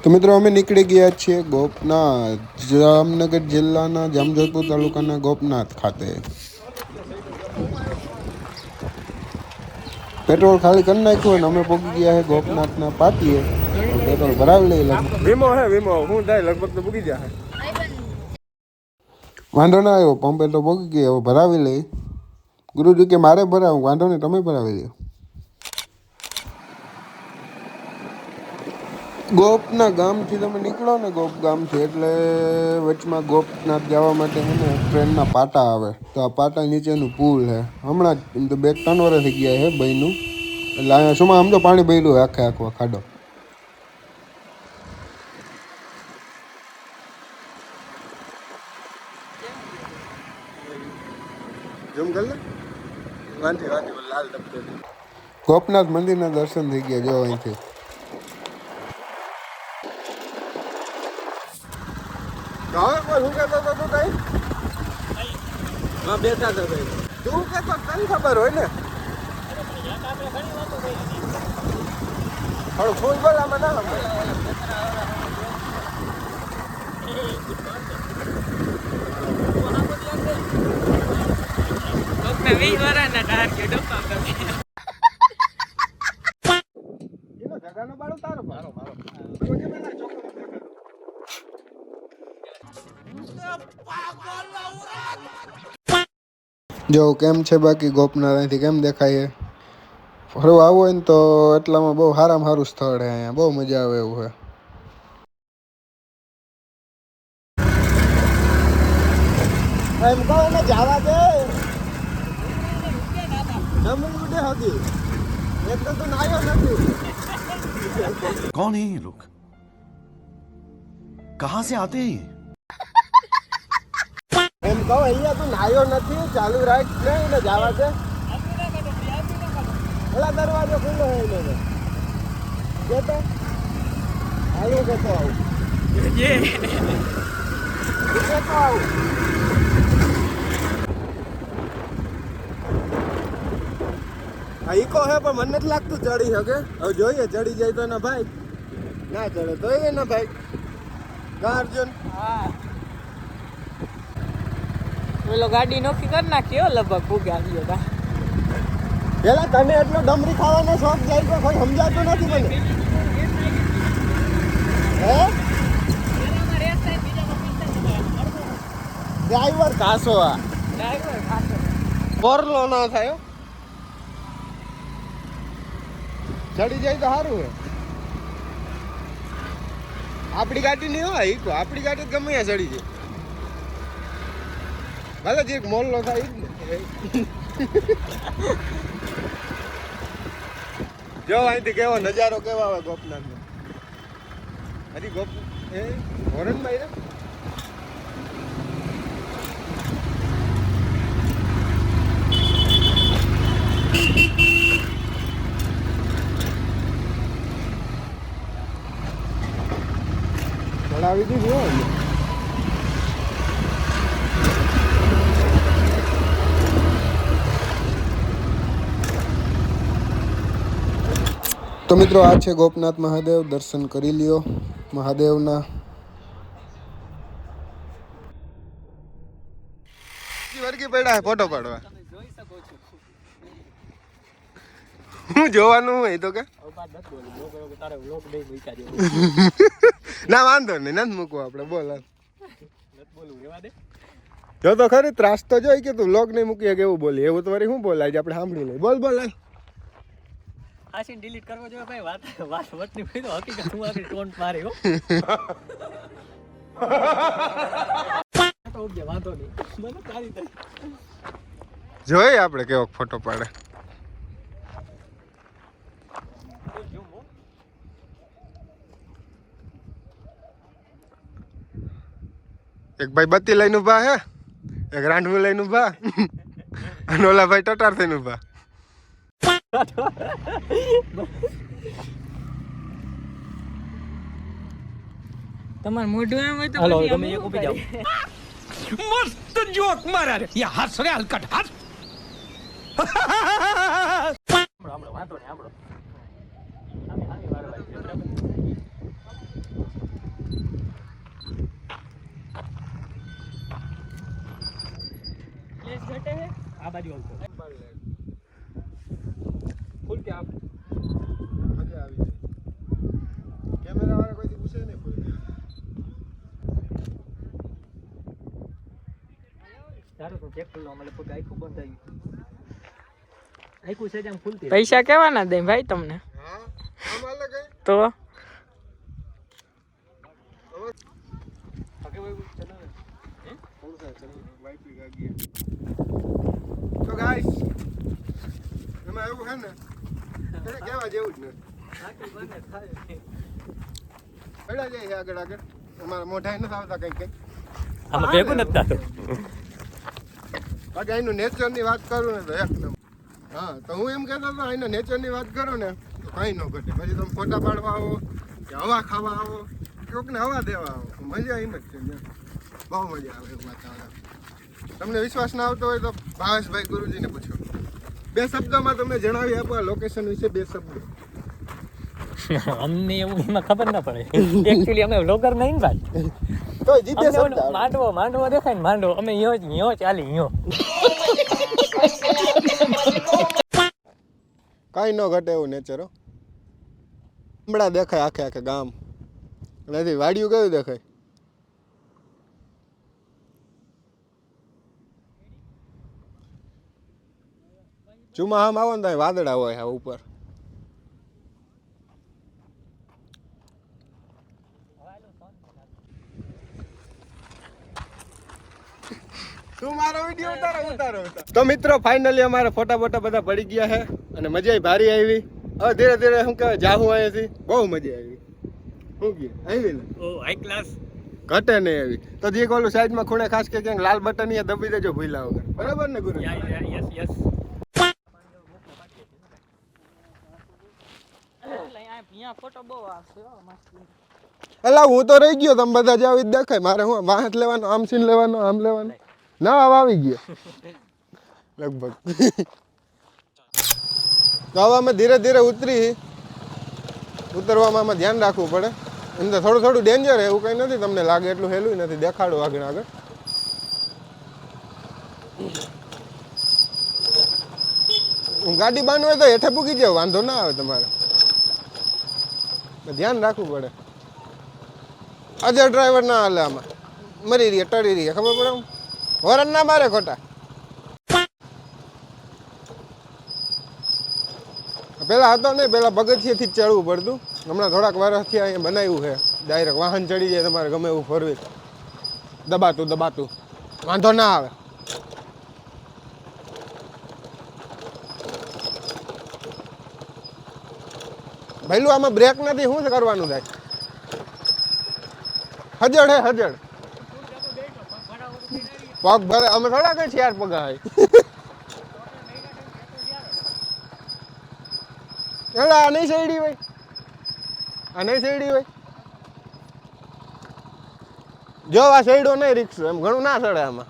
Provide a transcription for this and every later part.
તો મિત્રો અમે નીકળી ગયા છીએ ગોપનાથ, જામનગર જિલ્લાના જામજોધપુર તાલુકાના ગોપનાથ ખાતે. પેટ્રોલ ખાલી કરી નાખ્યું અને અમે પહોંચી ગયા છે ગોપનાથના પાટીએ. પેટ્રોલ ભરાવી લઈ લગભગ. વીમો હે વીમો હું થાય લગભગ તો પૂગી જાય. વાંધો ના આવ્યો, પંપે તો પહોંચી ગયા, હવે ભરાવી લઈ. ગુરુજી કે મારે ભરાવું, વાંધો નહીં, તમે ભરાવી લો. ગોપના ગામથી તમે નીકળો ને, ગોપ ગામથી એટલે વચમાં ગોપનાથ જવા માટે છે ને ટ્રેનના પાટા આવે. તો આ પાટા નીચેનું પુલ છે. હમણાં જ તો 2-3 વર્ષ થઈ ગયા છે ભાઈનું. એટલે અહીંયા શું આમ તો પાણી ભર્યું આખે આખો ખાડો. ગોપનાથ મંદિરના દર્શન થઈ ગયા જો અહીંથી. બેઠા હતા ભાઈ, તું કહેતો તને ખબર હોય ને. થોડું ફૂલ બોલામાં ના જો કેમ છે બાકી ગોપનાથ અહીંથી કેમ દેખાય? ફરવા આવું હોય ને તો એટલામાં બહુ સારામાં સારું સ્થળ છે. અહીંયા બહુ મજા આવે એવું છે. એમ કહો ને જવા દે. જમીન ઉડે હતી એક તો તું નાયો નથી. कौन है ये लोग? कहां से आते हैं? એમ કહો અહીંયા તું નાયો નથી, ચાલુ રાખ ને જવા દે. પેલા દરવાજો ખુલ્લો હોય એને કેતો આવું કેતો આવું કેતો આવું. આ ઈકો હે પણ મને નથી લાગતું ચડી શકે. હવે જોઈએ ચડી જાય તો એના ભાઈ, ના ચડે તો એના ભાઈ. કા અર્જુન? હા, પેલો ગાડી નોખી કરી નાખ્યો લગભગ ભૂગ્યા ગયો તા. પેલા તને એટલો ડમરી ખાવાનો શોખ જાય તો કોઈ સમજાતું નથી મને. હે ડ્રાઈવર કાસો, આ ડ્રાઈવર ખાતો બોરલો ના થાય. ચડી જાય તો સારું હે. આપણી ગાડી નહીં હોય ઈકો, આપણી ગાડી ગમે ત્યાં ચડી જાય. ભલે જે મોલ નો થાય જો અહીંથી કેવો નજારો કેવો આવે ગોપનાથ નો. હજી ગોપ એ હોરનભાઈ રે ચડાવી દીધી હોય. તો મિત્રો આ છે ગોપનાથ મહાદેવ, દર્શન કરી લ્યો મહાદેવના. વર્ગી પડ્યા હે ફોટો પાડવા. હું જોવાનું હોય તો કે ના વાંધો નહીં, નથી મૂકવું આપણે. બોલ જો તો ખરી ત્રાસ તો જોઈ કે તું લોક નહીં મૂકીએ કે એવું બોલી. એવું તો વળી શું બોલાય આપણે સાંભળી લઈ. બોલ બોલ આશીન ડિલીટ કરવો જોઈએ ભાઈ. વાત વટની હોય તો હકીકત હું આગળ ટોન્ટ મારે હો. તો ઓકે વાંધો નહીં, મને તારી દે. જોઈએ આપણે કેવો ફોટો પાડે. એક ભાઈ બત્તી લઈને ઉભા હે, એક રાંડવું લઈને ઉભા અને ઓલા ભાઈ ટટાર થઈને ઉભા. તમાર મોઢું એમ હોય તો હાલો પછી તમે અમે એક ઊભી જાઓ. मस्त जोक मारा रे ये हंस रे हलकट हंस વાંધો નહીં આપણો ગાડી આવશે ફૂલ કે આપ મજા આવી જાય કેમેરા વાળા કોઈ પૂછે નહીં ફૂલ સારું તો ચેક કરી લો મને પગ આખું બંધ થઈ ગયું આખું છે આમ ખુલતી પૈસા કેવાના દે ભાઈ તમને હા આમ હાલે કઈ તો આગે ભાઈ ચલો ને કોણ છે ચલો વાઈફી ગાગી તો ગાઈસ એમાં એવું છે ને એને કહેવા જેવું જ ને આખી બંધ થાય પડ્યા જાય છે આગળ આગળ અમારા મોઢા નથી આવતા કંઈક કંઈક આમાં ભેગું નથી થતું બાકી અહીંનું નેચરની વાત કરું ને તો એક નંબર હા તો હું એમ કહેતો હતો અહીંના નેચરની વાત કરો ને તો કંઈ ન ઘટે પછી તમે ફોટા પાડવા આવો કે હવા ખાવા આવો કોકને હવા દેવા આવો મજા એમ જ છે ને બહુ મજા આવે એવું વાતાવરણ તમને વિશ્વાસ ના આવતો હોય તો ભાવેશભાઈ ગુરુજીને પૂછો 2 શબ્દોમાં તમે જણાવી આપો આ લોકેશન વિશે 2 શબ્દો અમને એવું એમાં ખબર ના પડે એકચ્યુઅલી અમે વ્લોગર નહીં ને ભાઈ તો જી 2 શબ્દ માંડવો માંડવો દેખાય ને માંડવો અમે યો ચાલી યો કાંઈ ન ઘટે એવું નેચર હો હમણાં દેખાય આખે આખે ગામ નથી વાડિયું કયું દેખાય ચોમાસામાં આવો ને તો વાદળા હોય આ ઉપર તું મારો વિડિયો ઉતારો તો મિત્રો ફાઇનલી અમારે ફોટા બોટા બધા પડી ગયા છે અને મજા ભારી આવી હવે ધીરે ધીરે શું કહેવાય જાહું અહીંયાથી બહુ મજા આવી શું કે આવી ને ઓ હાઈ ક્લાસ ઘટે નહીં આવી તો જે ઓલું સાઈડમાં ખૂણે ખાસ કે ક્યાંક લાલ બટન અહીંયા દબી દેજો ભૂલા વગર બરાબર ને ગુરુ યસ યસ અહીંયા ફોટો બહુ આવશે અલા હું તો રહી ગયો તમે બધા જાવ દેખાય મારે હું વાહત લેવાનો આમ સીન લેવાનો આમ લેવાનો ના આવી ગયો લગભગ તો હવે અમે ધીરે ધીરે ઉતરવામાં અમે ધ્યાન રાખવું પડે અંદર થોડું થોડું ડેન્જર એવું કંઈ નથી તમને લાગે એટલું હેલું નથી દેખાડો આગળ આગળ હું ગાડી બાંધવું હોય તો હેઠે પૂકી જાવ વાંધો ના આવે તમારે ધ્યાન રાખવું પડે અજર ડ્રાઈવર ના હાલે આમાં મરી રહીએ ટળી રહીએ ખબર પડે હોરન ના મારે ખોટા પેલા હતો નહીં પેલા પગથિયેથી જ ચડવું પડતું હમણાં થોડાક વર્ષથી અહીંયા બનાવ્યું છે ડાયરેક્ટ વાહન ચડી જાય તમારે ગમે એવું ફરવી દબાતું વાંધો ના આવે ભઈલું આમાં બ્રેક નથી શું કરવાનું થાય હજડ હે હજડ પગ ભરે અમે થોડા કઈ ચાર પગા હોય એટલે આ નહીં શેરડી હોય જો આ શેરડો નહીં રીક્ષો એમ ઘણું ના ચડે આમાં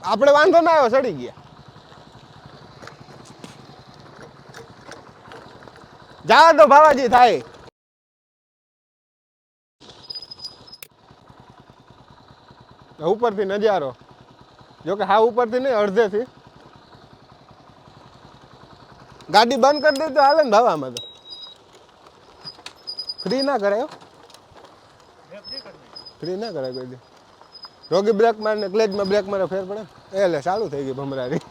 આપણે વાંધો ના આવ્યો ચડી ગયા જા તો ભાવાજી થાય ઉપરથી નજારો જોકે હા ઉપરથી નહીં અડધેથી ગાડી બંધ કરી દે તો હાલે ને ભાવામાં તો ફ્રી ના કરાય કોઈ દે રોગી બ્રેક મારે ક્લેજમાં બ્રેક મારે ફેર પડે એટલે ચાલુ થઈ ગઈ ભમરારી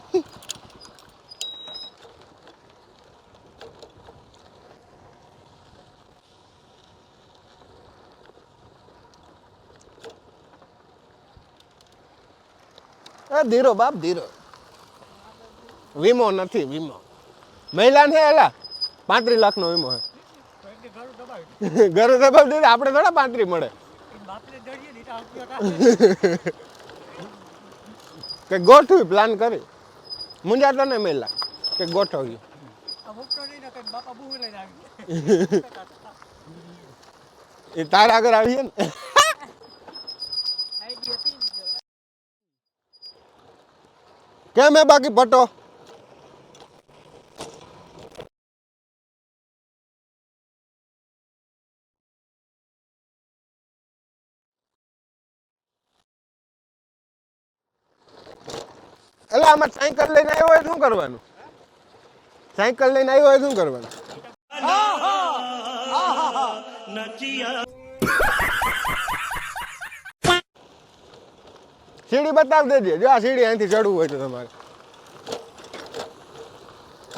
ધીરો બાપ ધીરો વીમો નથી વીમો મહિલા ને એલા 35 લાખનો વીમો હે ઘરે દબાવ દે આપણે થોડા 35 મળે કે ગોઠવી પ્લાન કરી મુંજાતો ને મહિલા કે ગોઠવી એ તારા આગળ આવીએ ને કેમ હે બાકી પટો એટલે આમાં સાયકલ લઈને આવ્યો હોય શું કરવાનું? સાયકલ લઈને આવ્યો હોય શું કરવાનું? સીડી બતાવી દેજે. જો આ સીડી અહીંથી ચડવું હોય તો તમારે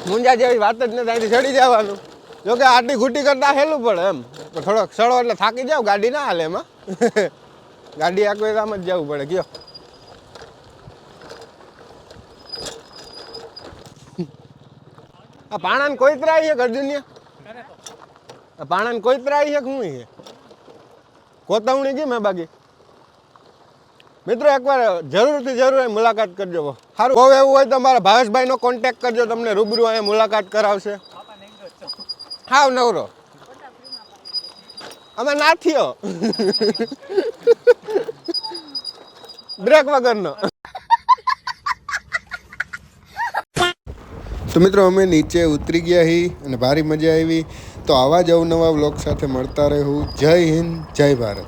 મુંજા જેવી વાત જ નથી, અહીંથી ચડી જવાનું. જો કે આટલી ઘૂંટી કરતા હેલું પડે એમ, થોડોક સળો એટલે થાકી જાવ, ગાડી ના હાલે એમાં. ગાડી આખું આમ જ જવું પડે. કયો આ પાણાને કોઈ ત્રાય છે અર્જુનિયા? આ પાણાને કોઈ ત્રાય છે શું છે? કોતવણી કેમ હે બાકી? મિત્રો એકવાર જરૂરથી જરૂર મુલાકાત કરજો. સારું બહુ એવું હોય તો મારા ભાવેશભાઈનો કોન્ટેક્ટ કરજો, તમને રૂબરૂ અહીંયા મુલાકાત કરાવશે. હાવ નવરો અમે નાથીઓ બ્રેક વગરનો. તો મિત્રો અમે નીચે ઉતરી ગયા હી અને ભારી મજા આવી. તો આવા જ અવનવા વ્લોગ સાથે મળતા રહેવું. જય હિન્દ, જય ભારત.